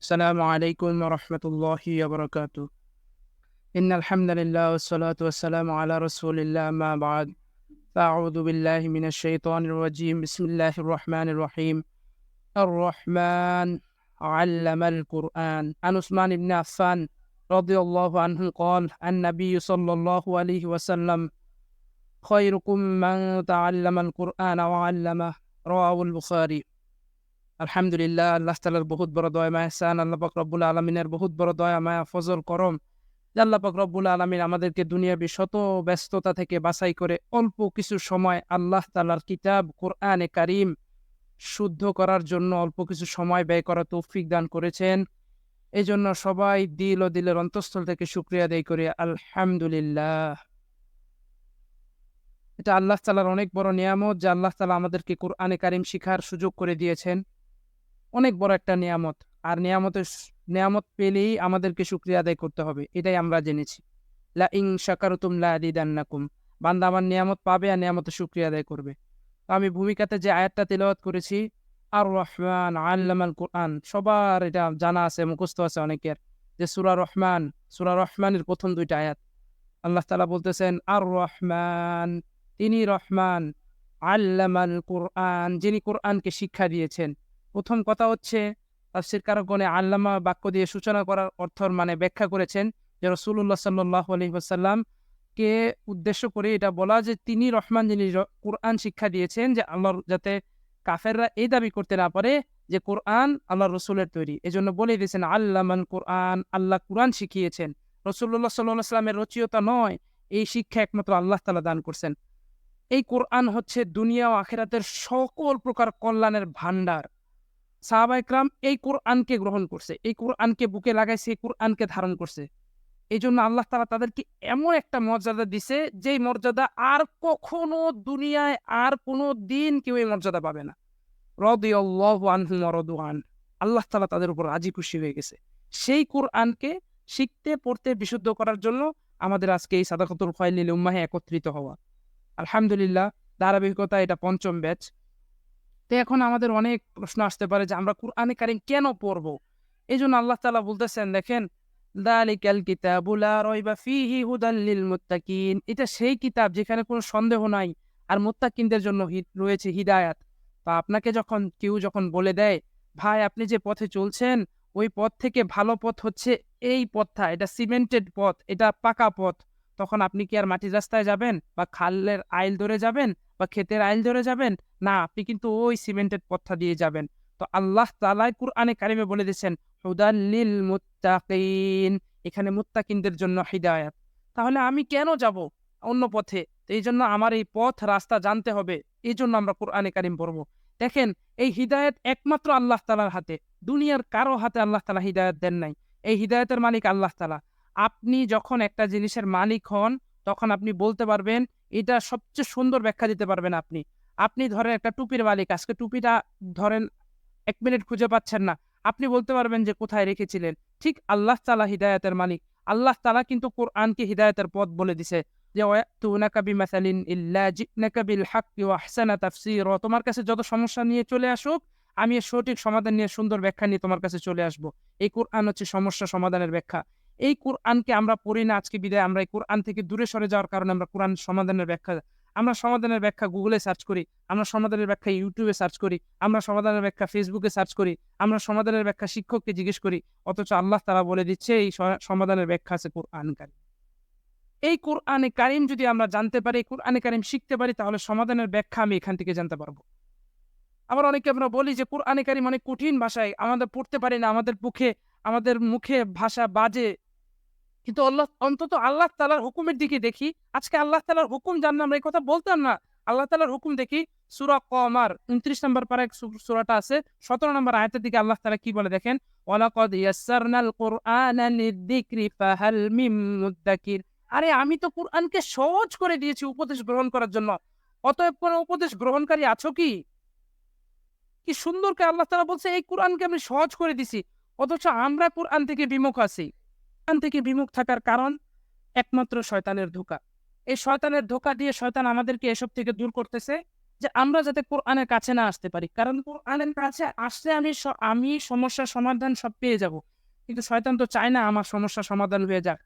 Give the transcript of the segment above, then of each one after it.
السلام عليكم ورحمة الله وبركاته. إن الحمد لله والصلاة والسلام على رسول الله ما بعد. فأعوذ بالله من الشيطان الرجيم. بسم الله الرحمن الرحيم. الرحمن علم القرآن. عن عثمان بن عفان رضي الله عنه قال النبي صلى الله عليه وسلم خيركم من تعلم القرآن وعلمه. رواه البخاري. আলহামদুলিল্লাহ, আল্লাহ তাআলার বহুত বড় দয়া মায়া এহসান, আল্লাহ পাক রব্বুল আলামিনের বহুত বড় দয়া মায়া ফজল করম যে আল্লাহ পাক রব্বুল আলামিন আমাদেরকে দুনিয়াবি শত ব্যস্ততা থেকে বাছাই করে অল্প কিছু সময় আল্লাহ তাআলার কিতাব কোরআনে কারীম শুদ্ধ করার জন্য অল্প কিছু সময় ব্যয় করার তৌফিক দান করেছেন। এই জন্য সবাই দিল ও দিলের অন্তঃস্থল থেকে শুকরিয়া আদায় করি আলহামদুলিল্লাহ। এটা আল্লাহ তাআলার অনেক বড় নিয়ামত যে আল্লাহ তাআলা আমাদেরকে কোরআনে কারীম শিখার সুযোগ করে দিয়েছেন। অনেক বড় একটা নিয়ামত। আর নিয়ামত পেলেই আমাদেরকে শুকরিয়া আদায় করতে হবে, এটাই আমরা জেনেছি। লা ইন শাকারতুম লা আযীদান্নাকুম। বান্দা আমার নিয়ামত পাবে আর নিয়ামতের শুকরিয়া আদায় করবে। তো আমি ভূমিকাতে যে আয়াতটা তিলাওয়াত করেছি, আর রহমান আল্লামাল কোরআন, সবার এটা জানা আছে, মুখস্থ আছে অনেকের, যে সূরা রহমানের প্রথম দুইটা আয়াত আল্লাহ তাআলা বলতেছেন আর রহমান, তিনি রহমান, আল্লামাল কোরআন, যিনি কোরআনকে শিক্ষা দিয়েছেন। প্রথম কথা হচ্ছে তাফসীর কারকগণে আল্লামা বাক্য দিয়ে সূচনা করার অর্থর মানে ব্যাখ্যা করেছেন যে রাসূলুল্লাহ সাল্লাল্লাহু আলাইহি ওয়াসাল্লাম কে উদ্দেশ্য করে এটা বলা যে তিনি রহমান, যিনি কোরআন শিক্ষা দিয়েছেন, যে আল্লাহর, যাতে কাফেররা এই দাবি করতে না পারে যে কোরআন আল্লাহর রাসূলের তৈরি। এজন্য বলে দিয়েছেন আল্লামাল কোরআন, আল্লাহ কোরআন শিখিয়েছেন, রাসূলুল্লাহ সাল্লাল্লাহু আলাইহি ওয়াসাল্লামের রচয়িতা নয়। এই শিক্ষা একমাত্র আল্লাহ তাআলা দান করছেন। এই কোরআন হচ্ছে দুনিয়া ও আখিরাতের সকল প্রকার কল্যাণের ভান্ডার। সাহাবায়ে কেরাম এই কোরআনকে গ্রহণ করছে, এই কোরআনকে বুকে লাগাইছে, এই কোরআনকে ধারণ করছে। এইজন্য আল্লাহ তাআলা তাদেরকে এমন একটা মর্যাদা দিছে, যেই মর্যাদা আর কখনো দুনিয়ায় আর কোনো দিন কেউ এই মর্যাদা পাবে না। রাদিয়াল্লাহু আনহুম ওয়া রাদু আন। আল্লাহ তাআলা তাদের উপর রাজি খুশি হয়ে গেছে। সেই কোরআনকে শিখতে, পড়তে, বিশুদ্ধ করার জন্য আমাদের আজকে এই সাদাকাতুল খায়র লিল উম্মাহে একত্রিত হওয়া। আলহামদুলিল্লাহ, ধারাবাহিকতা এটা পঞ্চম ব্যাচ। তো এখন আমাদের অনেক প্রশ্ন আসতে পারে যে আমরা কুরআনে কারীম কেন পড়ব? এইজন্য আল্লাহ তাআলা বলতেছেন, দেখেন, যালিকাল কিতাবু লা রাইবা ফীহি হুদাল লিল মুত্তাকিন। এটা সেই কিতাব যেখানে কোনো সন্দেহ নাই আর মুত্তাকিনদের জন্য রয়েছে হিদায়াত। তা আপনাকে কেউ যখন বলে দেয়, ভাই আপনি যে পথে চলছেন ওই পথ থেকে ভালো পথ হচ্ছে এই পথটা, এটা সিমেন্টেড পথ, এটা পাকা পথ, তখন আপনি কি আর মাটির রাস্তায় যাবেন বা খালের আইল ধরে যাবেন বা ক্ষেতের আইল ধরে যাবেন? না, আপনি কিন্তু ওই সিমেন্টেড পথটা দিয়ে যাবেন। তো আল্লাহ তাআলা কুরআনে কারিমে বলে দিয়েছেন হুদাল লিল মুত্তাকিন, এখানে মুত্তাকিনদের জন্য হিদায়াত। তাহলে আমি কেন যাব অন্য পথে? তো এইজন্য আমার এই পথ রাস্তা জানতে হবে। এইজন্য আমরা কুরআনে কারিম পড়ব। দেখেন, এই হিদায়াত একমাত্র আল্লাহ তাআলার হাতে। দুনিয়ার কারো হাতে আল্লাহ তাআলা হিদায়াত দেন নাই। এই হিদায়াতের মালিক আল্লাহ তাআলা। আপনি যখন একটা জিনিসের মালিক হন, তখন আপনি বলতে পারবেন, এটা সবচেয়ে সুন্দর ব্যাখ্যা দিতে পারবেন আপনি। আপনি ধরেন একটা টুপির মালিক, আজকে টুপিটা ধরেন ১ মিনিট খুঁজে পাচ্ছেন না। আপনি বলতে পারবেন যে কোথায় রেখেছিলেন। ঠিক আল্লাহ তাআলা হিদায়াতের মালিক। আল্লাহ তাআলা কিন্তু কোরআনকে হিদায়াতের পথ বলে দিছে যে ওয়ায়াতুনাকা বিমাসালিন ইল্লা জি'নাকা বিল হাক্কি ওয়া আহসানা তাফসীরা। তোমার কাছে যত সমস্যা নিয়ে চলে আসুক, আমি এর সঠিক সমাধান নিয়ে, সুন্দর ব্যাখ্যা নিয়ে তোমার কাছে চলে আসব। এই কোরআন হচ্ছে সমস্যা সমাধানের ব্যাখ্যা। এই কোরআনকে আমরা পড়ি না আজকে বিদায় আমরা এই কোরআন থেকে দূরে সরে যাওয়ার কারণে আমরা সমাধানের ব্যাখ্যা গুগলে সার্চ করি, আমরা সমাধানের ব্যাখ্যা ইউটিউবে সার্চ করি, আমরা সমাধানের ব্যাখ্যা ফেসবুকে সার্চ করি, আমরা সমাধানের ব্যাখ্যা শিক্ষককে জিজ্ঞেস করি। অথচ আল্লাহ তাআলা বলে দিচ্ছে এই সমাধানের ব্যাখ্যা আছে কোরআন কারীম। এই কোরআনে কারীম যদি আমরা জানতে পারি, কোরআনে কারীম শিখতে পারি, তাহলে সমাধানের ব্যাখ্যা আমি এখান থেকে জানতে পারবো। আবার অনেকে আমরা বলি যে কোরআনে কারীম অনেক কঠিন ভাষায়, আমাদের পড়তে পারি না, আমাদের মুখে ভাষা বাজে। কিন্তু অন্তত আল্লাহ তাআলার হুকুমের দিকে দেখি। আজকে আল্লাহ তাআলার হুকুম জানলে আমরা এই কথা বলতাম না। আল্লাহ তাআলার হুকুম দেখি, সূরা কমার ২৯ নম্বর পারায় সূরাটা আছে, ১৭ নম্বর আয়াতের দিকে আল্লাহ তাআলা কি বলে দেখেন, ওয়ালাকাদ ইয়াসসারনাল কুরআনা লিয-যিকরি ফাহাল মিন মুদ্দাকির। আরে আমি তো কুরআনকে সহজ করে দিয়েছি উপদেশ গ্রহণ করার জন্য। অতএব কোন উপদেশ গ্রহণকারী আছো কি? কি সুন্দর করে আল্লাহ তাআলা বলছে এই কুরআনকে আমি সহজ করে দিছি। অথচ আমরা কুরআন থেকে বিমুখ আছি। কুরআন থেকে বিমুখ থাকার কারণ একমাত্র শয়তানের ধোঁকা। এই শয়তানের ধোঁকা দিয়ে শয়তান আমাদেরকে এসব থেকে দূর করতেছে। যে আমরা যাতে কোরআনের কাছে না আসতে পারি, কারণ কোরআনের কাছে আসলে আমি সমস্যার সমাধান সব পেয়ে যাব, কিন্তু শয়তান তো চায় না আমার সমস্যার সমাধান হয়ে যাক।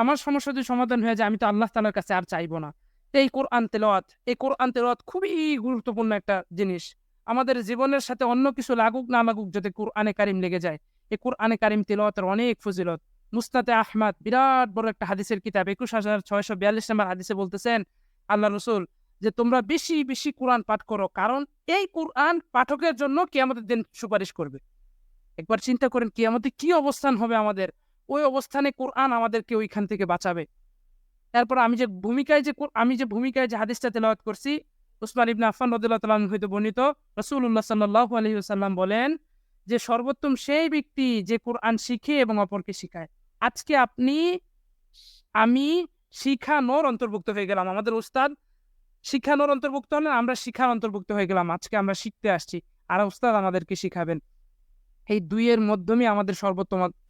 আমার সমস্যা যদি সমাধান হয়ে যায়, আমি তো আল্লাহ তাআলার কাছে আর চাইবো না। এই কোরআন তেলাওয়াত খুবই গুরুত্বপূর্ণ একটা জিনিস। আমাদের জীবনের সাথে অন্য কিছু লাগুক না লাগুক, যদি কোরআনে কারিম লেগে যায়, এই কোরআনে কারিম তেলাওয়াতের অনেক ফজিলত। মুসনাদে আহমদ বিরাট বড় একটা হাদিসের কিতাব, ২১,৬৪২ নম্বর হাদিসে বলতেছেন আল্লাহ রসুল যে তোমরা বেশি বেশি কোরআন পাঠ করো, কারণ এই কোরআন পাঠকের জন্য কিয়ামতের দিন সুপারিশ করবে। একবার চিন্তা করেন কিয়ামতে কি অবস্থান হবে আমাদের, ওই অবস্থানে কোরআন আমাদেরকে ওইখান থেকে বাঁচাবে। তারপর আমি যে ভূমিকায় যে হাদিসটা তেলাওয়াত করছি, উসমান ইবনে আফফান রাদিয়াল্লাহু তাআলা আনহু হইতে বর্ণিত, রাসূলুল্লাহ সাল্লাল্লাহু আলাইহি ওয়াসাল্লাম বলেন যে সর্বোত্তম সেই ব্যক্তি যে কোরআন শিখে এবং অপরকে শিখায়। আজকে আমি শিখানোর অন্তর্ভুক্ত হয়ে গেলাম। আমাদের উস্তাদ শিখানোর অন্তর্ভুক্ত হলেন, আমরা শিখার অন্তর্ভুক্ত হয়ে গেলাম। আজকে আমরা শিখতে আসছি, আর উস্তাদ আমাদেরকে শিখাবেন। এই দুইয়ের মাধ্যমে আমাদের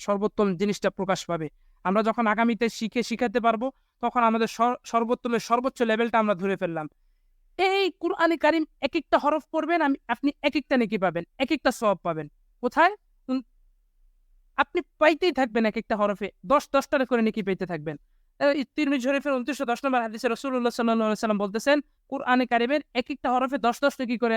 সর্বোত্তম জিনিসটা প্রকাশ পাবে। আমরা যখন আগামীতে শিখাতে পারবো, তখন আমাদের সর্বোত্তমের সর্বোচ্চ লেভেলটা আমরা ধরে ফেললাম। এই কুরআনে কারিম এক একটা হরফ পড়বেন, আপনি এক একটা নেকি পাবেন, এক একটা সওয়াব পাবেন। কোথায়? আপনি পাইতেই থাকবেন, এক একটা হরফে 10-10টা করে নেকি পেতে থাকবেন। তিরমিজি শরীফের ২৯১০ নম্বর হাদিসে রাসূলুল্লাহ সাল্লাল্লাহু আলাইহি ওয়াসাল্লাম বলতেছেন, কুরআনে কারিমের এক একটা হরফে 10-10 নেকি করে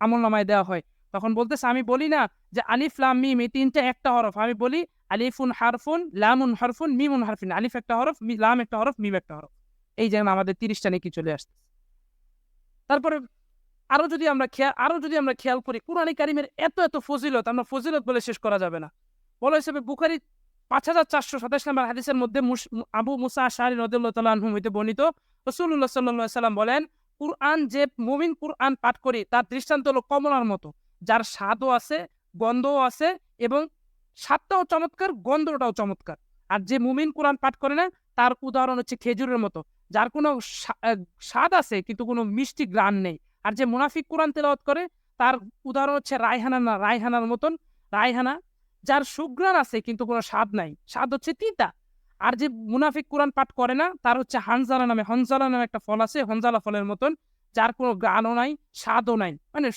আমলনামায় দেওয়া হয়। তখন বলতেছে, আমি বলি না যে আলিফ লাম মিম এই তিনটা একটা হরফ, আমি বলি আলিফুন হারফুন লামুন হারফুন মিমুন হারফিন, আলিফ একটা হরফ, লাম একটা হরফ, মিম একটা হরফ। এই যেমন আমাদের 30টা নেকি চলে আসছে। তারপরে আরো যদি আমরা খেয়াল করি, কুরআনে কারিমের এত এত ফজিলত, আমরা ফজিলত বলে শেষ করা যাবে না। বলা হিসেবে বুখারী ৫,৪২৭ নম্বর হাদিসের মধ্যে আবু মুসা আশআরী রাদিয়াল্লাহু তাআলা আনহু হইতে বর্ণিত, রাসূলুল্লাহ সাল্লাল্লাহু আলাইহি সাল্লাম বলেন, যে মুমিন কুরআন পাঠ করে তার দৃষ্টান্ত হলো কমলার মতো, যার স্বাদও আছে, গন্ধও আছে, এবং স্বাদটাও চমৎকার, গন্ধটাও চমৎকার। আর যে মুমিন কুরআন পাঠ করে না, তার উদাহরণ হচ্ছে খেজুরের মতো, যার কোনো স্বাদ আছে কিন্তু কোনো মিষ্টি গ্রান নেই। আর যে মুনাফিক কুরআন তেলাওয়াত করে, তার উদাহরণ হচ্ছে রায়হানার মতন, রায়হানা যার সুঘ্রাণ আছে কিন্তু কোনো স্বাদ নাই, স্বাদ হচ্ছে তিতা। আর যে মুনাফিক কুরআন পাঠ করে না, তার হচ্ছে হনজালা নামে একটা ফল আছে, হনজালা ফলের মতন, যার কোনো গ্রাণও নাই, স্বাদও নাই, মানে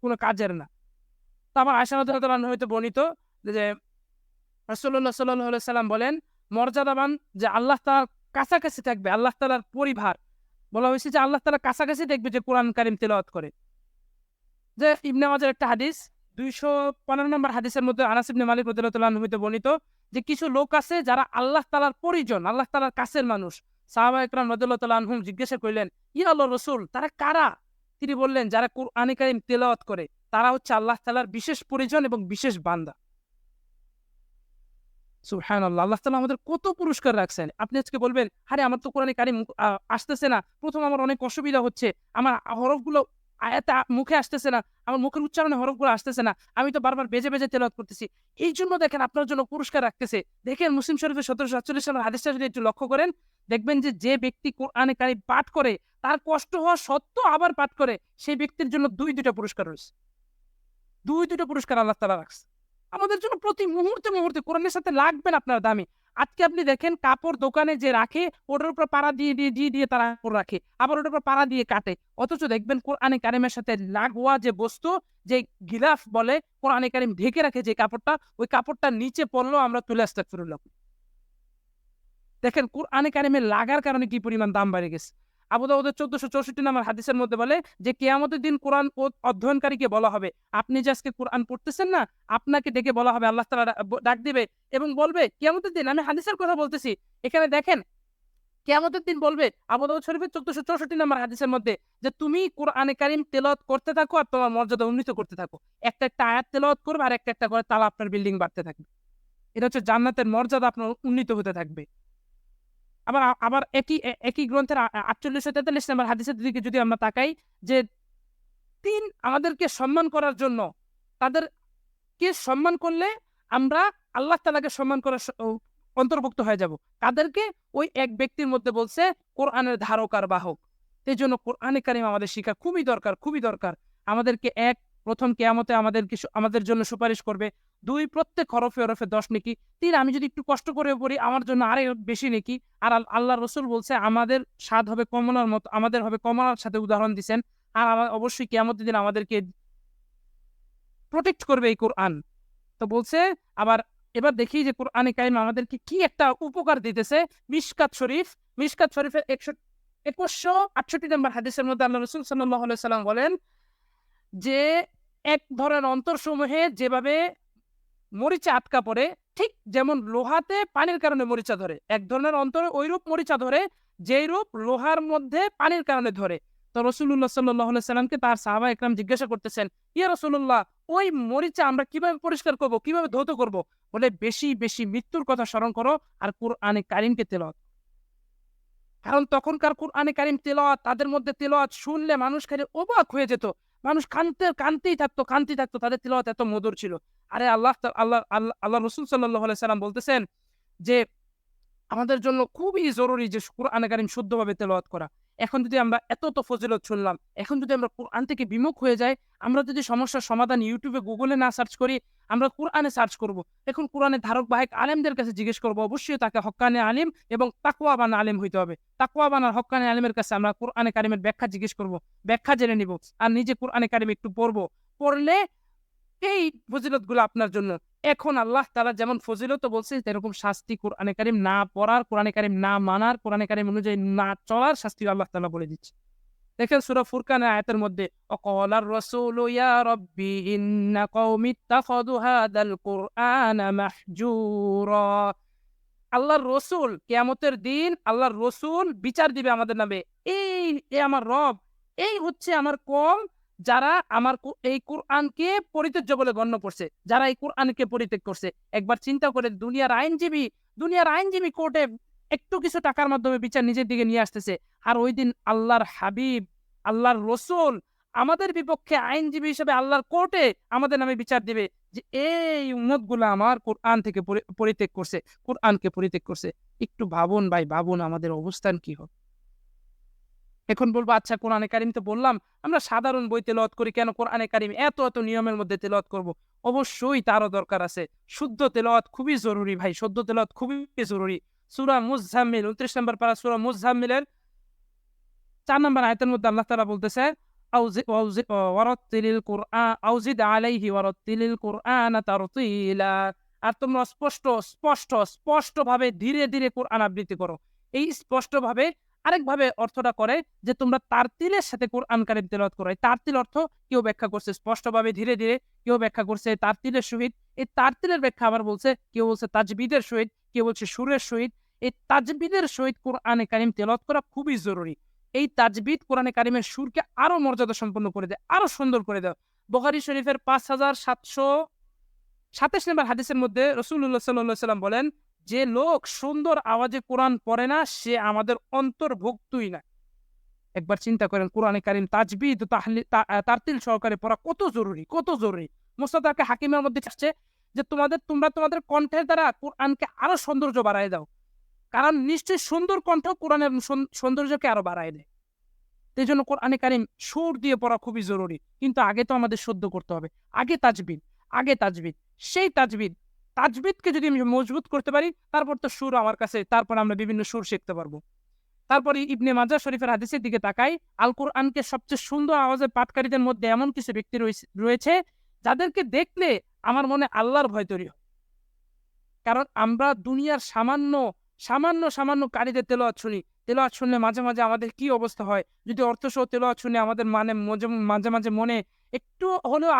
কোনো কাজের না। তো আমার আয়েশা রাদিয়াল্লাহু আনহা হইতে বর্ণিত যে রাসূলুল্লাহ সাল্লাল্লাহু আলাইহি সাল্লাম বলেন, মর্যাদাবান যে আল্লাহ তাআলার কাছাকাছি থাকবে, আল্লাহ তাআলার পরিবার, বলা হয়েছে যে আল্লাহ তাআলা কাছাকাছি দেখবে যে কোরআন কারীম তেলাওয়াত করে। যে ইবনে মাজার একটা হাদিস, ২১৫ নম্বর হাদিসের মধ্যে আনাস ইবনে মালিক রাদিয়াল্লাহু তাআলা আনহু হইতে বর্ণিত যে কিছু লোক আছে যারা আল্লাহ তাআলার পরিজন, আল্লাহ তাআলার কাছের মানুষ। সাহাবা একরাম রাদিয়াল্লাহু তাআলা আনহুম জিজ্ঞাসা করলেন, ইয়া আল্লাহর রাসূল, তারা কারা? তিনি বললেন, যারা কুরআনে কারীম তেলাওয়াত করে, তারা হচ্ছে আল্লাহ তাআলার বিশেষ পরিজন এবং বিশেষ বান্দা। সুবহানাল্লাহ, আল্লাহ তাআলা আমাদের কত পুরস্কার রাখছেন। আপনি আজকে বলবেন, আরে আমার তো কোরআনে কারীম আসতেছে না, প্রথম আমার অনেক অসুবিধা হচ্ছে, আমার হরফগুলো আয়াতে মুখে আসতেছে না, আমার মুখের উচ্চারণে হরফগুলো আসতেছে না, আমি তো বারবার বেজে বেজে তেলাওয়াত করতেছি। এই জন্য দেখেন আপনার জন্য পুরস্কার রাখতেছে। দেখেন মুসলিম শরীফের ১৭৪৭ সালের হাদিসটা যদি একটু লক্ষ্য করেন, দেখবেন যে ব্যক্তি কোরআনে কারীম পাঠ করে, তার কষ্ট হওয়া সত্ত্বেও আবার পাঠ করে, সেই ব্যক্তির জন্য ২টা পুরস্কার রয়েছে। ২টা পুরস্কার আল্লাহ তাআলা রাখছে আমাদের জন্য। প্রতি মুহূর্তে কোরআনের সাথে লাগবেন আপনার দামি। আজকে আপনি দেখেন কাপড় দোকানে যে রাখে, ওটার উপর পাড়া দিয়ে তারা কাপড় রাখে, আবার ওটার উপর পাড়া দিয়ে কাটে। অথচ দেখবেন কোরআনে কারিমের সাথে লাগোয়া যে বস্তু, যে গিলাফ বলে, কোরআনে কারিম ঢেকে রাখে যে কাপড়টা, ওই কাপড়টা নিচে পড়লেও আমরা তুলে আস্তাগফিরুল্লাহ। দেখেন কোরআনে কারিমে লাগার কারণে কি পরিমাণ দাম বেড়ে গেছে। আবু দাউদের ১৪৬৪ নম্বর হাদিসের মধ্যে বলে যে কিয়ামতের দিন কোরআন অধ্যয়নকারীকে বলা হবে, আপনি যে আজকে কোরআন পড়তেছেন না, আপনাকে ডেকে বলা হবে, আল্লাহ তাআলা ডাক দিবে এবং বলবে কিয়ামতের দিন, আমি হাদিসের কথা বলতেছি, এখানে দেখেন কিয়ামতের দিন বলবে, আবু দাউদ শরীফের ১৪৬৪ নম্বর হাদিসের মধ্যে, যে তুমি কোরআনে কারিম তেলাওয়াত করতে থাকো আর তোমার মর্যাদা উন্নীত করতে থাকো। একটা একটা আয়াত তেলাওয়াত করবে আর একটা একটা করে তালা আপনার বিল্ডিং বাড়তে থাকবে। এটা হচ্ছে জান্নাতের মর্যাদা আপনার উন্নীত হতে থাকবে। আবার একই গ্রন্থের ৪৮-৪৩ নম্বর হাদিসের দিকে যদি আমরা তাকাই, যে আমাদেরকে সম্মান করার জন্য, তাদেরকে সম্মান করলে আমরা আল্লাহ তাআলাকে সম্মান করার অন্তর্ভুক্ত হয়ে যাব। তাদেরকে ওই এক ব্যক্তির মধ্যে বলছে কোরআনের ধারক আর বাহক। এই জন্য কোরআনে কারিম আমাদের শিখা খুবই দরকার। আমাদেরকে প্রথম কিয়ামতে আমাদের জন্য সুপারিশ করবে। 2 প্রত্যেক হরফে হরফে 10 নেকি। 3 আমি যদি একটু কষ্ট করে পড়ি আমার জন্য আরো বেশি নেকি। আর আল্লাহর রাসূল বলছে আমাদের স্বাদ হবে কমলার মতো, আমাদের হবে কমলার সাথে উদাহরণ দিছেন। আর অবশ্যই কিয়ামতের দিন আমাদেরকে প্রোটেক্ট করবে এই কোরআন। তো বলছে আবার এবার দেখি যে কোরআনে কারিম আমাদেরকে কি একটা উপকার দিতেছে। মিশকাত শরীফের 2168 নম্বর হাদিসের মধ্যে আল্লাহ রাসূল সাল্লাল্লাহু আলাইহি সাল্লাম বলেন যে এক ধরনের অন্তরসমূহে যেভাবে মরিচা আটকা পড়ে, ঠিক যেমন লোহাতে পানির কারণে মরিচা ধরে। এক ধরনের অন্তরে ঐরূপ মরিচা ধরে, যেইরূপ লোহার মধ্যে পানির কারণে ধরে। তো রাসূলুল্লাহ সাল্লাল্লাহু আলাইহি সাল্লামকে তার সাহাবা একরাম জিজ্ঞাসা করতেছেন, ইয়া রাসূলুল্লাহ, ওই মরিচা আমরা কিভাবে পরিষ্কার করব, কিভাবে ধৌত করব? বলে বেশি বেশি মৃত্যুর কথা স্মরণ করো আর কোরআনে কারীমকে তেলাওয়াত। কারণ তখনকার কোরআনে কারীম তেলাওয়াত, তাদের মধ্যে তেলাওয়াত শুনলে মানুষ খালি অবাক হয়ে যেত। মানুষ কানতেই থাকতো। তাদের তেলাওয়াত এত মধুর ছিল। আরে আল্লাহ রাসূল সাল্লাল্লাহু আলাইহি সাল্লাম বলতেছেন যে আমাদের জন্য খুবই জরুরি যে কোরআনে কারীম শুদ্ধভাবে তেলাওয়াত করা। এখন যদি আমরা এত ফজিলত শুনলাম, এখন যদি আমরা কোরআন থেকে বিমুখ হয়ে যাই, আমরা যদি সমস্যার সমাধান ইউটিউবে, গুগলে না সার্চ করি, আমরা কোরআনে সার্চ করব। এখন কোরআনের ধারক বাহক আলেমদের কাছে জিজ্ঞেস করব। অবশ্যই তাকে হক্কানি আলিম এবং তাকওয়াবান আলিম হইতে হবে। তাকওয়াবান আর হক্কানি আলিমের কাছে আমরা কোরআনে কারীমের ব্যাখ্যা জিজ্ঞেস করব, ব্যাখ্যা জেনে নিব। আর নিজে কোরআনে কারীম একটু পড়ব। পড়লে এই ফজিলতগুলো আপনার জন্য। এখন আল্লাহ তাআলা যেমন ফজিলত বলছে, তেরকম শাস্তি কোরআনে কারীম না পড়ার, কোরআনে কারীম না মানার, কোরআনে কারীম অনুযায়ী না চলার শাস্তি আল্লাহ তাআলা বলে দিচ্ছে। দেখেন সূরা ফুরকানের আয়াতের মধ্যে ওয়াকালার রাসূলু ইয়া রাব্বি ইন্না কওমি ইত্তাখাযু হাদাল কুরআনা মাহজুরা। আল্লাহর রাসূল কিয়ামতের দিন আল্লাহর রাসূল বিচার দিবে আমাদের নামে। এ আমার রব, এই হচ্ছে আমার কওম যারা আমার এই কোরআনকে পরিত্যাজ্য বলে গণ্য করছে, যারা এই কোরআনকে পরিত্যাগ করছে। একবার চিন্তা করে দুনিয়ার আইনজীবী কোর্টে একটু কিছু টাকার মাধ্যমে বিচার নিজের দিকে নিয়ে আসতেছে। আর ওই দিন আল্লাহর হাবিব, আল্লাহর রাসূল আমাদের বিপক্ষে আইনজীবী হিসেবে আল্লাহর কোর্টে আমাদের নামে বিচার দিবে যে এই উম্মতগুলো আমার কোরআন থেকে পরিত্যাগ করছে, কোরআনকে পরিত্যাগ করছে। একটু ভাবুন ভাই, ভাবুন আমাদের অবস্থান কি হবে। এখন বলবো আচ্ছা কোরআনে কারীম তো বললাম, আমরা সাধারণ বই তেলাওয়াত করি, কেন কোরআনে কারীম এত নিয়মের মধ্যে তেলাওয়াত করব? অবশ্যই তারও দরকার আছে। শুদ্ধ তেলাওয়াত খুবই জরুরি ভাই, শুদ্ধ তেলাওয়াত খুবই জরুরি। সূরা মুযাম্মিল 29 নম্বর পারা সূরা মুযাম্মিলের 4 নম্বর আয়াতের মধ্যে আল্লাহ তাআলা বলতেছে আউজিদ আলাইহি ওয়ারাত্তিলিল কুরআনা তারতিলা। আর তোমরা স্পষ্টভাবে ধীরে ধীরে কোরআন আবৃত্তি করো। এই স্পষ্টভাবে আরেকভাবে অর্থটা করে যে তোমরা তারতিলের সাথে কোরআন কারীম তেলাওয়াত করো। এই তারতিল অর্থ কেউ ব্যাখ্যা করছে স্পষ্টভাবে ধীরে ধীরে, কেউ ব্যাখ্যা করছে তারতিলের সহিত। এই তারতিলের ব্যাখ্যা আবার বলছে, কেউ বলছে তাজবিদের সহিত, কেউ বলছে সুরের সহিত। এই তাজবিদের সহিত কোরআনে কারীম তেলাওয়াত করা খুবই জরুরি। এই তাজবিদ কোরআনে কারীমের সুরকে আরো মর্যাদা সম্পন্ন করে দেয়, আরো সুন্দর করে দেয়। বুখারী শরীফের 5727 নম্বর হাদিসের মধ্যে রাসূলুল্লাহ সাল্লাল্লাহু আলাইহি সাল্লাম বলেন, যে লোক সুন্দর আওয়াজে কোরআন পড়ে না সে আমাদের অন্তর্ভুক্তই না। একবার চিন্তা করেন কোরআনে কারীম তাজবিদ তারতিল সহকারে পড়া কত জরুরি। মুস্তাদরাক হাকিমের মধ্যে আসছে যে তোমরা তোমাদের কণ্ঠের দ্বারা কোরআনকে আরো সৌন্দর্য বাড়ায় দাও। কারণ নিশ্চয়ই সুন্দর কণ্ঠ কোরআনের সৌন্দর্যকে আরো বাড়ায় দেয়। এই জন্য কোরআনে কারীম সুর দিয়ে পড়া খুবই জরুরি। কিন্তু আগে তো আমাদের শুদ্ধ করতে হবে। আগে তাজবিদ। সেই তাজবিদকে যদি আমি মজবুত করতে পারি, তারপর তো সুর আমার কাছে, তারপর আমরা বিভিন্ন সুর শিখতে পারবো। তারপরে ইবনে মাজাহ শরীফের হাদিসের দিকে তাকাই, আল কোরআনকে সবচেয়ে সুন্দর আওয়াজে পাঠকারীদের মধ্যে এমন কিছু ব্যক্তি রয়েছে যাদেরকে দেখলে আমার মনে আল্লাহর ভয় তৈরি হয়। কারণ আমরা দুনিয়ার সামান্য কারীদের তেলাওয়াত শুনলে মাঝে মাঝে আমাদের কি অবস্থা হয়, যদি অর্থসহ তেলাওয়াত শুনে আমাদের মাঝে মাঝে মনে একটু হলেও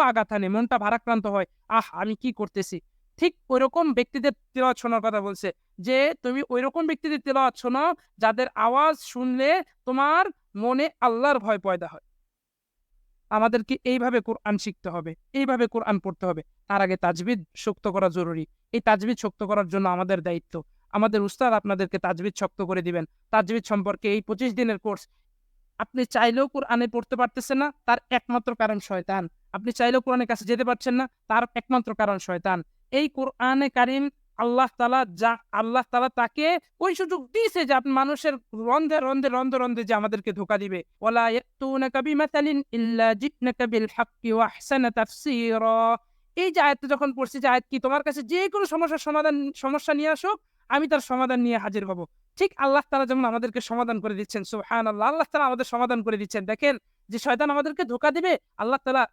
আঘাত হানে, মনটা ভারাক্রান্ত হয়, আমি কি করতেছি। ঠিক ওইরকম ব্যক্তিদের তেলাওয়াত শোনার কথা বলছে, যে তুমি ওইরকম ব্যক্তিদের তেলাওয়াত শোনো যাদের আওয়াজ শুনলে তোমার মনে আল্লাহর ভয় পয়দা হয়। আমাদেরকে এইভাবে কোরআন শিখতে হবে, এইভাবে কোরআন পড়তে হবে। তার আগে তাজবিদ শক্ত করা জরুরি। এই তাজবিদ শক্ত করার জন্য আমাদের দায়িত্ব, আমাদের উস্তাদ আপনাদেরকে তাজবিদ শক্ত করে দিবেন। তাজবিদ সম্পর্কে এই 25 দিনের কোর্স। আপনি চাইলেও কোরআনে পড়তে পারতেছেন না, তার একমাত্র কারণ শয়তান। আপনি চাইলেও কোরআনের কাছে যেতে পারছেন না, তার একমাত্র কারণ শয়তান। এই কোরআনে কারীম আল্লাহ তাআলা তাকে ওই সুযোগ দিয়েছে যে আপনি মানুষের রন্ধে যে আমাদেরকে ধোঁকা দিবে। ওয়ালা ইয়াতুনাকা বিমাসালিন ইল্লা জিতনাকা বিল হাক্কি ওয়া আহসানা তাফসীরা। এই যে আয়াতটা যখন পড়ছি, যে আয়াত কি, তোমার কাছে যে কোনো সমস্যা নিয়ে আসুক, আমি তার সমাধান নিয়ে হাজির হব। ঠিক আল্লাহ তাআলা যেমন আমাদেরকে সমাধান করে দিচ্ছেন, সুবহানাল্লাহ, আল্লাহ তাআলা আমাদের সমাধান করে দিচ্ছেন। দেখেন যে শয়তান আমাদেরকে ধোঁকা দিবে, আল্লাহ তাআলা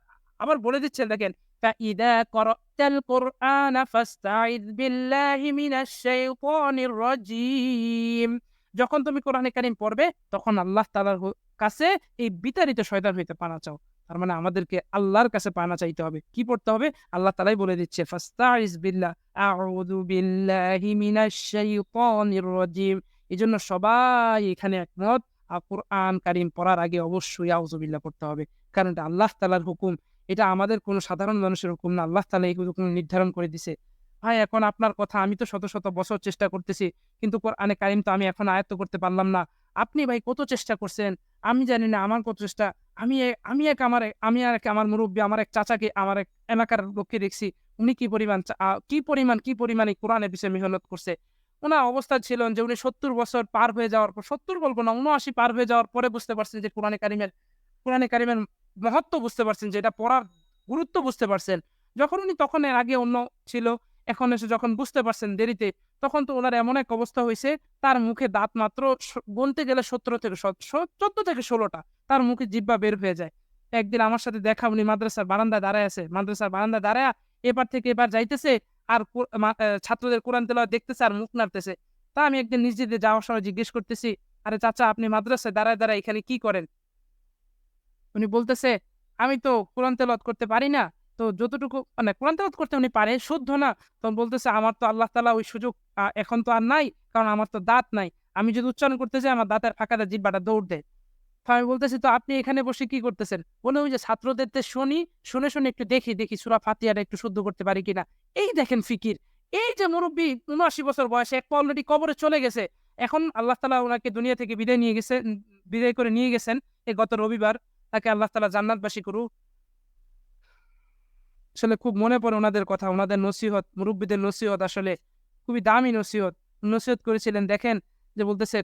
আবার বলে দিচ্ছেন, দেখেন فإذا قرأت القرآن فاستعذ بالله من الشيطان الرجيم। যখন তুমি কোরআনে কারীম পড়বে, তখন আল্লাহ তাআলার কাছে এই বিতাড়িত শয়তান হইতে পানা চাও। তার মানে আমাদেরকে আল্লাহর কাছে পানা চাইতে হবে। কি পড়তে হবে? আল্লাহ তাআলাই বলে দিচ্ছে, ফাস্তাইজ বিল্লাহ, আউযু বিল্লাহি মিনাশ শাইতানির রাজিম। এজন্য সবাই এখানে একমত, কোরআন কারীম পড়ার আগে অবশ্যই আউযু বিল্লাহ পড়তে হবে। কারণ এটা আল্লাহ তাআলার হুকুম। এটা আমাদের কোনো সাধারণ মানুষের হুকুম না। আল্লাহ তাআলা এই হুকুম নির্ধারণ করে দিছে। ভাই, এখন আপনার কথা, আমি তো শত বছর চেষ্টা করতেছি, কিন্তু কোরআনে কারীম তো আমি এখন আয়ত্ত করতে পারলাম না। আপনি ভাই কত চেষ্টা করছেন, আমি জানি না আমার কত চেষ্টা। আমি আর এক আমার মুরুব্বি, আমার এক চাচাকে, আমার এক এলাকার লোককে দেখছি, উনি কি পরিমাণ এই কোরআনের বিষয়ে মেহনত করছে। উনার অবস্থা ছিল যে উনি ৭০ বছর পার হয়ে যাওয়ার পর, ৭০ বলব না, ৭৯ পার হয়ে যাওয়ার পরে বুঝতে পারছেন যে কোরআনে কারিমের মহত্ব বুঝতে পারছেন, যে এটা পড়ার গুরুত্ব বুঝতে পারছেন। তখন এর আগে অন্য ছিল, এখন এসে যখন বুঝতে পারছেন দেরিতে, তখন তো ওনার এমন এক অবস্থা হইছে, তার মুখে দাঁত মাত্র গুনতে গেলে ১৪ থেকে ১৬টা তার মুখে জিহ্বা বের হয়ে যায়। একদিন আমার সাথে দেখা, উনি মাদ্রাসার বারান্দায় দাঁড়ায় আছে। মাদ্রাসার বারান্দায় দাঁড়ায়া এপার থেকে এপার যাইতেছে, আর ছাত্রদের কোরআন তেলাওয়াত দেখতেছে আর মুখ নাড়তেছে। তা আমি একদিন নিজে দিয়ে যাওয়ার সময় জিজ্ঞেস করতেছি, আরে চাচা, আপনি মাদ্রাসায় দাঁড়ায় এখানে কি করেন? উনি বলতেছে, আমি তো কোরআন তেলাওয়াত করতে পারি না। তো যতটুকু মানে কোরআন তেলাওয়াত করতে উনি পারে, শুদ্ধ না। তখন বলতেছে, আমার তো আল্লাহ তাআলা ওই সুযোগ এখন তো আর নাই, কারণ আমার তো দাঁত নাই। আমি যদি উচ্চারণ করতে যাই, আমার দাঁতের ফাঁকাতে জিহ্বাটা দৌড় দেয়। তো আমি বলতেছি, তো আপনি এখানে বসে কি করতেছেন? বলে, ওই যে ছাত্রদেরতে শুনে একটু দেখি সূরা ফাতিহাটা একটু শুদ্ধ করতে পারি কিনা। এই দেখেন ফিকির। এই যে মুরুব্বি ৭৯ বছর বয়সে, এক পা অলরেডি কবরে চলে গেছে। এখন আল্লাহ তাআলা উনাকে দুনিয়া থেকে বিদায় করে নিয়ে গেছেন এই গত রবিবার। তাকে আল্লাহ তাআলা জান্নাতবাসী করুক। আসলে খুব মনে পড়ে ওনাদের কথা, ওনাদের নসিহত, মুরুব্বিদের নসিহত আসলে খুবই দামি নসিহত। নসিহত করেছিলেন, দেখেন যে বলতেছে,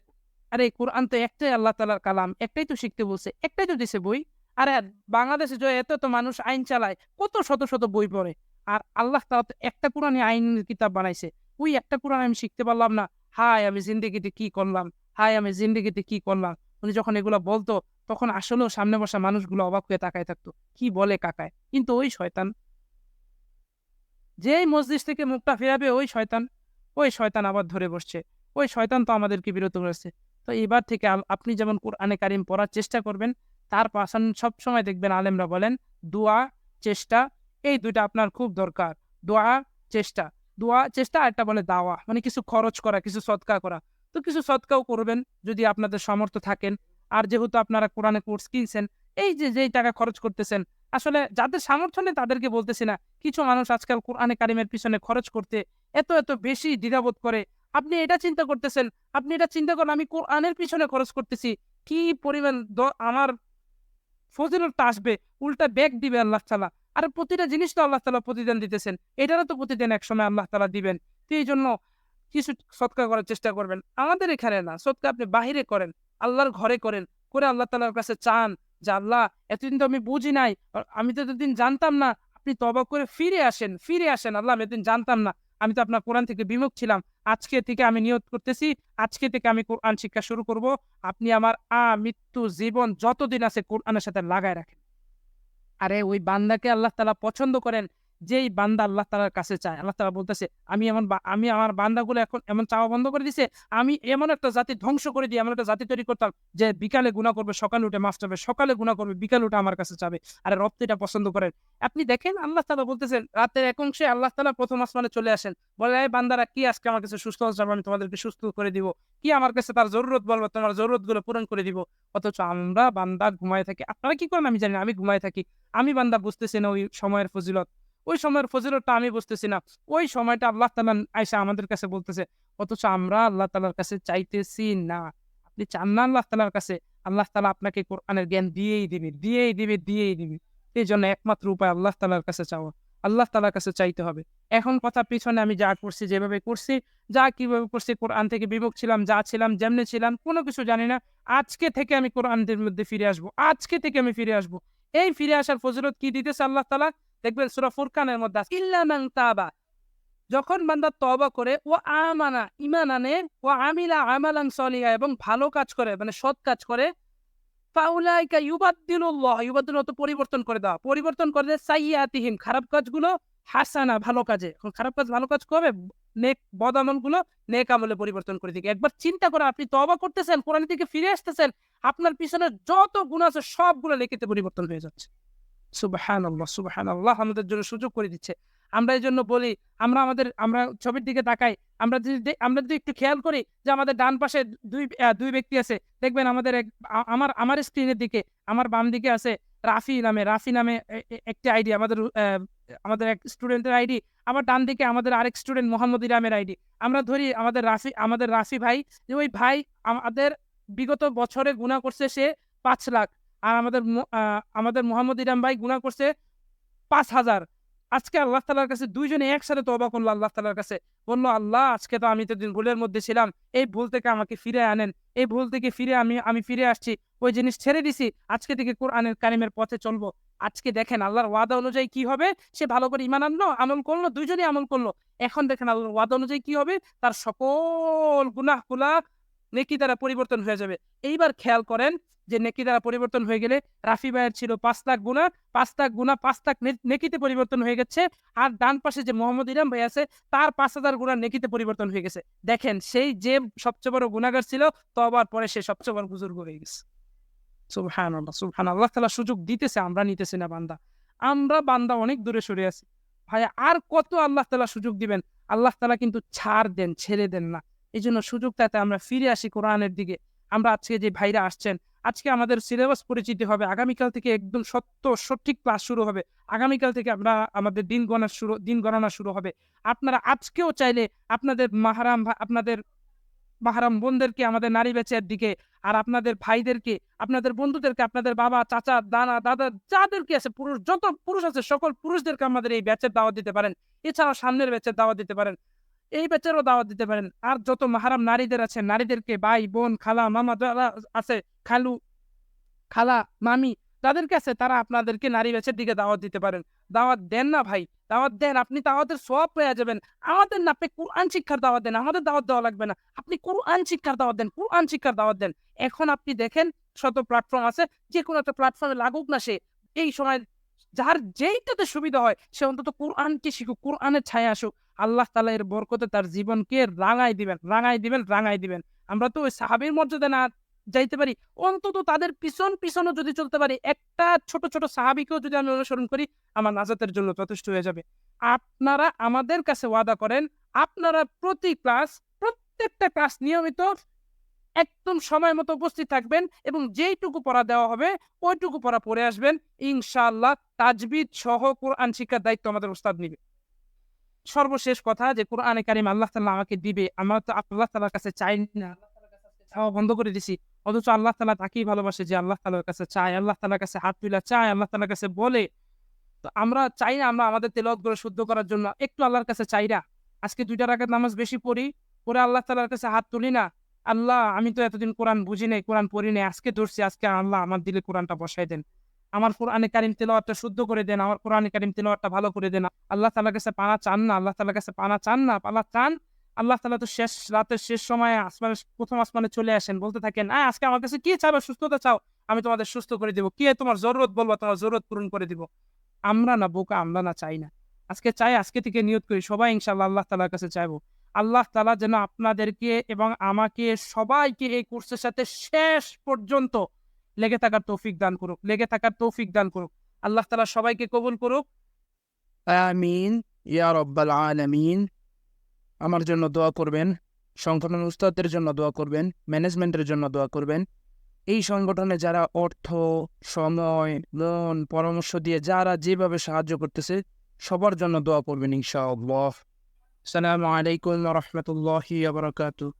আরে কোরআন তো একটাই আল্লাহ তাআলার কালাম, একটাই তো শিখতে বলছে, একটাই তো দিছে বই। আরে বাংলাদেশে যে এত মানুষ আইন চালায়, কত শত বই পড়ে। আর আল্লাহ তাআলা তো একটা কোরআনই আইনের কিতাব বানাইছে। ওই একটা কোরআন আমি শিখতে পারলাম না। আমি জিন্দেগিতে কি করলাম? উনি যখন এগুলা বলতো, তখন আসলেও সামনে বসা মানুষগুলো অবাক হয়ে তাকায় থাকতো। কি বলে কাকায়? কিন্তু ওই শয়তান, যেই মজলিস থেকে মুখটা ফেরাবে, ওই শয়তান আবার ধরে বসছে। ওই শয়তান তো আমাদেরকে বিরত করেছে। তো এবার থেকে আপনি যেমন কোরআনে কারিম পড়ার চেষ্টা করবেন, তার পাশাপাশি সবসময় দেখবেন আলেমরা বলেন, দোয়া, চেষ্টা, এই ২ টা আপনার খুব দরকার। দোয়া, চেষ্টা। আর একটা বলে দাওয়া, মানে কিছু খরচ করা, কিছু সদকা করা। তো কিছু সদকাও করবেন যদি আপনাদের সামর্থ্য থাকেন। আর যেহেতু আপনারা কোরআনে কোর্স কিনছেন, এই যে যেই টাকা খরচ করতেছেন, আসলে যাদের সামর্থ্য নেই তাদেরকে বলতেছি না। কিছু মানুষ আজকাল কোরআনে কারিমের পিছনে খরচ করতে এত বেশি দ্বিধাবোধ করে। আপনি এটা চিন্তা করতেছেন, আপনি এটা চিন্তা করেন, আমি কোরআনের পিছনে খরচ করতেছি, কি পরিমাণ আমার ফজিলতটা আসবে, উল্টা ব্যাক দিবে আল্লাহ তাআলা। আর প্রতিটা জিনিস তো আল্লাহ তাআলা প্রতিদান দিতেছেন। এটারও তো প্রতিদিন একসময় আল্লাহ তাআলা দিবেন। তো এইজন্য কিছু সদকা করার চেষ্টা করবেন। আমাদের এখানে না, সদকা আপনি বাহিরে করেন, আল্লাহর ঘরে করেন। করে আল্লাহ তাআলার কাছে চান যে, আল্লাহ, এতদিন তো আমি বুঝি নাই, আমি তো এতদিন জানতাম না। আপনি তওবা করে ফিরে আসেন। আল্লাহ, আমি এতদিন জানতাম না। আমি তো আপনার কোরআন থেকে বিমুখ ছিলাম। আজকে থেকে আমি নিয়ত করতেছি, আজকে থেকে আমি কোরআন শিক্ষা শুরু করব। আপনি আমার মৃত্যু জীবন যতদিন আছে কোরআনের সাথে লাগায় রাখেন। আরে ওই বান্দাকে আল্লাহ তাআলা পছন্দ করেন, যেই বান্দা আল্লাহ তাআলার কাছে চায়। আল্লাহ তাআলা বলতেছে, আমি আমার বান্দাগুলো এখন এমন চাওয়া বন্ধ করে দিয়েছে, আমি এমন একটা জাতি ধ্বংস করে দিয়ে এমন একটা জাতি তৈরি করতাম, যে বিকালে গুনাহ করবে, সকালে উঠে মাফ চাবে, সকালে গুনাহ করবে, বিকালে উঠে আমার কাছে চাবে। আরে রব তো এটা পছন্দ করেন। আপনি দেখেন, আল্লাহ তাআলা বলতেছেন, রাতের এক অংশে আল্লাহ তাআলা প্রথম আসমানে চলে আসেন। বলে, এই বান্দারা, কি আজকে আমার কাছে সুস্থ হতে চাবে, আমি তোমাদেরকে সুস্থ করে দিব। কি আমার কাছে তার জরুরত বলবে, তোমার জরুরতগুলো পূরণ করে দিব। অথচ আমরা বান্দা ঘুমায়ে থাকি। আপনারা কি করেন আমি জানি না, আমি ঘুমায়ে থাকি। আমি বান্দা বুঝতেছি না ওই সময়ের ফজিলত। ওই সময়ের ফজিলতটা আমি বুঝতেছি না। ওই সময়টা আল্লাহ তাআলা আইসা আমাদের কাছে বলতেছে। অথচ আমরা আল্লাহ তাআলার কাছে চাইতেছি না। আপনি চান না আল্লাহ তাআলার কাছে, আল্লাহ তাআলা আপনাকে কোরআনের জ্ঞান দিয়েই দিবে। এইজন্য একমাত্র উপায় আল্লাহ তাআলার কাছে চাওয়া। আল্লাহ তাআলার কাছে চাইতে হবে। এখন কথা পিছনে আমি যা করছি, যেভাবে করছি, যা কিভাবে করছি, কোরআন থেকে বিমুখ ছিলাম, যা ছিলাম, যেমনে ছিলাম, কোনো কিছু জানি না। আজকে থেকে আমি কোরআনের মধ্যে ফিরে আসবো। আজকে থেকে আমি ফিরে আসবো। এই ফিরে আসার ফজিলত কি দিতেছে আল্লাহ তাআলা? দেখবেন সূরা ফুরকানের মধ্যে আছে, ইল্লা মান তাবা। যখন বান্দা তওবা করে, ও আমানা, ঈমান আনে, ও আমিলা আমালান সলিহা, এবং ভালো কাজ করে, মানে সৎ কাজ করে, ফাউলাইকা ইউবাদদিলুল্লাহ, ইউবাদদিল অর্থ পরিবর্তন করে দেওয়া, পরিবর্তন করে দেয় সাইয়্যাতিহিম, খারাপ কাজগুলো হাসানা, ভালো কাজে। এখন খারাপ কাজ ভালো কাজ কবে? নেক বদ আমলগুলো নেক আমলে পরিবর্তন করে দিকে। একবার চিন্তা করে, আপনি তওবা করতেছেন, কোরআন থেকে ফিরে আসতেছেন, আপনার পিছনে যত গুনাহ আছে সবগুলো নেকিতে পরিবর্তন হয়ে যাচ্ছে। সুবহানাল্লাহ, সুবহানাল্লাহ, আমাদের জন্য সুযোগ করে দিচ্ছে। আমরা এজন্য বলি, আমরা ছবির দিকে তাকাই। আমরা যদি একটু খেয়াল করি যে আমাদের ডান পাশে ২ ব্যক্তি আছে। দেখবেন আমাদের এক আ আমার আমার স্ক্রিনের দিকে আমার বাম দিকে আছে রাফি নামে একটি আইডি, আমাদের এক স্টুডেন্টের আইডি। আবার ডান দিকে আমাদের আরেক স্টুডেন্ট মোহাম্মদ ইরামের আইডি। আমরা ধরি আমাদের রাফি ভাই, যে ওই ভাই আমাদের বিগত বছরে গুনাহ করছে সে ৫,০০,০০০, আর আমাদের মোহাম্মদ ইরাম ভাই গুনাহ করছে ৫,০০০। আজকে আল্লাহ তাআলার কাছে ২ জনে একসাথে তওবা করল আল্লাহ তাআলার কাছে। বলল, আল্লাহ, আজকে তো আমি এতদিন ভুলের মধ্যে ছিলাম। এই ভুল থেকে আমাকে ফিরিয়ে আনেন। এই ভুল থেকে ফিরে আমি ফিরে আসছি। ওই জিনিস ছেড়ে দিছি। আজকে থেকে কোরআনের কারিমের পথে চলবো। আজকে দেখেন আল্লাহর ওয়াদা অনুযায়ী কি হবে? সে ভালো করে ঈমান আনলো, আমল করলো, ২ জনেই আমল করলো। এখন দেখেন আল্লাহর ওয়াদা অনুযায়ী কি হবে? তার সকল গুনাহগুলা নেকি দ্বারা পরিবর্তন হয়ে যাবে। এইবার খেয়াল করেন যে নেকি দ্বারা পরিবর্তন হয়ে গেলে রাফি ভাইয়ের ছিল ৫,০০,০০০ গুনাহ, ৫,০০,০০০ গুনাহ ৫,০০,০০০ নেকিতে পরিবর্তন হয়ে গেছে। আর ডান পাশে যে মোহাম্মদ ইরাম ভাই আছে, তার ৫,০০০ গুনাহ নেকিতে পরিবর্তন হয়ে গেছে। দেখেন, সেই যে সবচেয়ে বড় গুনাহগার ছিল, তওবার পরে সে সবচেয়ে বড় বুজুর্গ হয়ে গেছে। সুবহানাল্লাহ, সুবহানাল্লাহ। আল্লাহ তাআলা সুযোগ দিতেছে, আমরা নিতেছি না বান্দা। আমরা বান্দা অনেক দূরে সরে আছি। ভাই, আর কত আল্লাহ তাআলা সুযোগ দিবেন? আল্লাহ তাআলা কিন্তু ছাড় দেন, ছেড়ে দেন না। এজন্য সুযোগটাতে আমরা ফিরে আসি কোরআনের দিকে। আমরা আজকে যে ভাইরা আসছেন, আজকে আমাদের সিলেবাস পরিচিতি হবে। আগামীকাল থেকে একদম সঠিক ক্লাস শুরু হবে। আগামীকাল থেকে আমাদের দিন গণনা শুরু হবে। আপনারা আজকেও চাইলে আপনাদের মাহরাম বোনদেরকে, আমাদের নারী ব্যাচের দিকে, আর আপনাদের ভাইদেরকে, আপনাদের বন্ধুদেরকে, আপনাদের বাবা, চাচা, দাদা যাদেরকে আছে, যত পুরুষ আছে সকল পুরুষদেরকে আমাদের এই ব্যাচের দাওয়াত দিতে পারেন। এছাড়াও সামনের ব্যাচের দাওয়াত দিতে পারেন। এই ব্যাচেরও দাওয়াত দিতে পারেন। আর যত মাহরাম নারীদের আছে, নারীদেরকে, ভাই, বোন, খালা, মামা যারা আছে, খালু, খালা, মামি, যাদের কাছে, তারা আপনাদেরকে নারী ব্যাচের দিকে দাওয়াত দিতে পারেন। দাওয়াত দেন না ভাই, দাওয়াত দেন। আপনি দাওয়াতের সওয়াব পেয়ে যাবেন। আমাদের না, আপনি কুরআন শিক্ষার দাওয়াত দেন। আমাদের দাওয়াত দেওয়া লাগবে না। আপনি কুরআন শিক্ষার দাওয়াত দেন, কুরআন শিক্ষার দাওয়াত দেন। এখন আপনি দেখেন, শত প্ল্যাটফর্ম আছে, যেকোনো একটা প্ল্যাটফর্মে লাগুক না সে। এই সময় যার যেইটাতে সুবিধা হয় সে অন্তত কোরআনকে শিখুক, কোরআনের ছায়া আসুক। আল্লাহ তাআলা এর বরকতে তার জীবনকে রাঙায় দিবেন, রাঙায় দিবেন, রাঙায় দিবেন। আমরা তো ওই সাহাবীর মর্যাদা না যাইতে পারি, অন্তত তাদের পিছনে যদি চলতে পারি, একটা ছোট সাহাবীকেও যদি আমি অনুসরণ করি, আমার নাজাতের জন্য যথেষ্ট হয়ে যাবে। আপনারা আমাদের কাছে ওয়াদা করেন, আপনারা প্রত্যেকটা ক্লাস নিয়মিত একদম সময় মতো উপস্থিত থাকবেন, এবং যেইটুকু পড়া দেওয়া হবে ওইটুকু পড়া পড়ে আসবেন। ইনশাআল্লাহ তাজবিদ সহ কোরআন শিক্ষার দায়িত্ব আমাদের উস্তাদ নিবে। সর্বশেষ কথা, যে কোরআনে কারিম আল্লাহ তাআলা আমাকে দিবে, আমরা তো আল্লাহ তাআলার কাছে চাই না, আল্লাহ তাআলার কাছে চাওয়া বন্ধ করে দিছি। অথচ আল্লাহ তাআলা তাকেই ভালোবাসে যে আল্লাহ তাআলার কাছে চায়, আল্লাহ তাআলার কাছে হাত তুলে চায়, আল্লাহ তাআলার কাছে বলে। তো আমরা চাই না আমরা আমাদের তেলাওয়াতগুলো শুদ্ধ করার জন্য একটু আল্লাহর কাছে চাই না? আজকে ২ টা রাকাত নামাজ বেশি পড়ি, পড়ে আল্লাহ তাআলার কাছে হাত তুলি না? আল্লাহ, আমি তো এতদিন কোরআন বুঝি নাই, কোরআন পড়ি নাই, আজকে ধরছি, আজকে আল্লাহ আমার দিলে কোরআনটা বসায় দেন। আমার কোরআনে কারিম তেলাওয়াতটা শুদ্ধ করে দেন, আমার কোরআনে কারিম তেলাওয়াতটা ভালো করে দেন। আল্লাহ তাআলার কাছে পানা চান না? আল্লাহ তাআলার কাছে পানা চান না? পানা চান। আল্লাহ তাআলা তো রাতের শেষ সময়ে প্রথম আসমানে চলে আসেন, বলতে থাকেন, আজকে আমার কাছে কি চাও? সুস্থতা চাও, আমি তোমাদের সুস্থ করে দিব। কি তোমার জরুরত বলবা, তোমার জরুরত পূরণ করে দিব। আমরা না বোকা, আমরা না চাই না। আজকে চাই, আজকে থেকে নিয়ত করি সবাই ইনশাআল্লাহ আল্লাহ তাআলার কাছে চাইবো। আল্লাহ তাআলা যেন আপনাদেরকে এবং আমাকে সবাইকে এই কোর্সের সাথে শেষ পর্যন্ত লেগে থাকার তৌফিক দান করুক। আল্লাহ তাআলা সবাইকে কবুল করুক। আমিন ইয়া রাব্বাল আলামিন। আমার জন্য দোয়া করবেন, সংগঠনের উস্তাদদের জন্য দোয়া করবেন, ম্যানেজমেন্টের জন্য দোয়া করবেন। এই সংগঠনে যারা অর্থ, সময়, লোন, পরামর্শ দিয়ে যারা যেভাবে সাহায্য করতেছে, সবার জন্য দোয়া করবেন ইনশাআল্লাহ। আসসালামু আলাইকুম ওয়া রাহমাতুল্লাহি ওয়া বারাকাতুহু।